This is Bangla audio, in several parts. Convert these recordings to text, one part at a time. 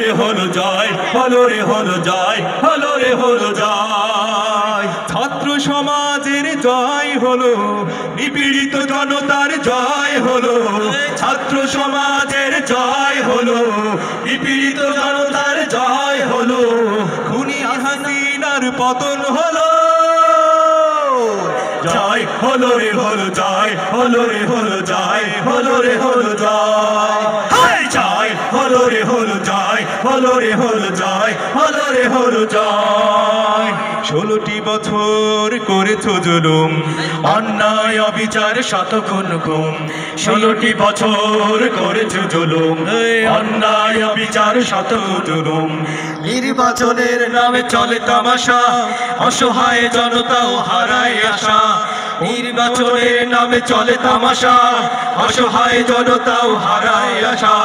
রে হলো জয়, হলো রে হলো জয়, হলো রে হলো জয়। ছাত্র সমাজের জয় হলো, নিপীড়িত জনতার জয় হলো। ছাত্র সমাজের জয় হলো, নিপীড়িত জনতার জয় হলো। খুনি হাসিনার পতন হলো। জয় হলো রে হলো জয়, হলো রে হলো জয়, হলো রে হলো জয়। জয় হলো রে হলো জয়, হলো রে হলো জয়, হলো রে হলো জয়। 16টি বছর করেছো জুলুম, অন্যায় অবিচার শত খুন গুম। 16টি বছর করেছো জুলুম, অন্যায় অবিচার শত জুলুম। নির্বাচনের নামে চলে তামাশা, অসহায় জনতাও হারায় আশা। নির্বাচনের নামে চলে তামাশা, অসহায় জনতাও হারায় আশা।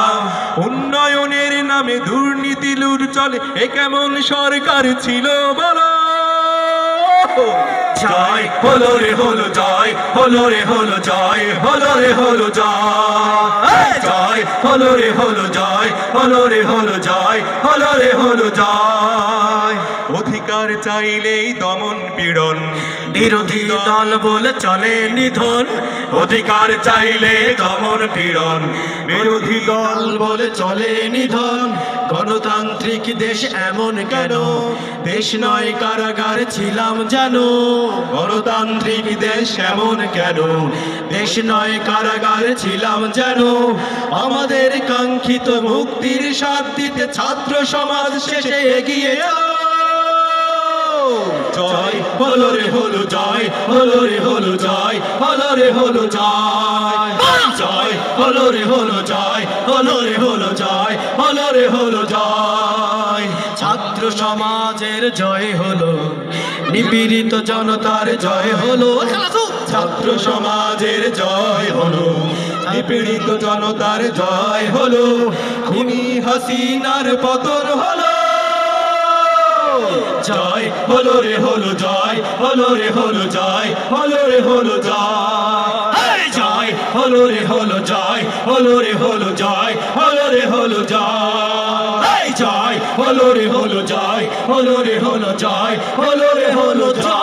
উন্নয়নের নামে দুর্নীতি লুট চলে, এ কেমন সরকার ছিল বলো। জয় হলো রে হলো জয়, হলো রে হলো জয়, হলো রে হলো জয়। জয় হলো রে হলো জয়, হলো রে হলো জয়, হলো রে হলো জয়। অধিকার চাইলেই দমন পীড়ন, বিরোধী দল বলে চলে নিধন। অধিকার চাইলে দমন পীড়ন, বিরোধী দল বলে চলে নিধন। গণতান্ত্রিক দেশ এমন কেন, দেশ নয় কারাগার ছিলাম জানো। গণতান্ত্রিক দেশ এমন কেন, দেশ নয় কারাগার ছিলাম জানো। আমাদের কাঙ্ক্ষিত মুক্তির স্বাদ দিতে ছাত্র সমাজ শেষে এগিয়ে যাও। জয় হলো রে হলো জয়, হলো রে হলো জয়, হলো রে হলো জয়। জয় হলো রে হলো জয়, হলো রে হলো জয়, হলো রে হলো জয়। ছাত্র সমাজের জয় হলো, নিপীড়িত জনতার জয় হলো। ছাত্র সমাজের জয় হলো, নিপীড়িত জনতার জয় হলো। খুনি হাসিনার পতন হলো। জয় হলো রে হলো জয়, হলো রে হলো জয়, হলো রে হলো জয়। জয় হলো রে হলো জয়, হলো রে হলো জয়, হলো রে হলো জয়। জয় হলো রে হলো জয়, হলো রে হলো জয়, হলো রে হলো জয়।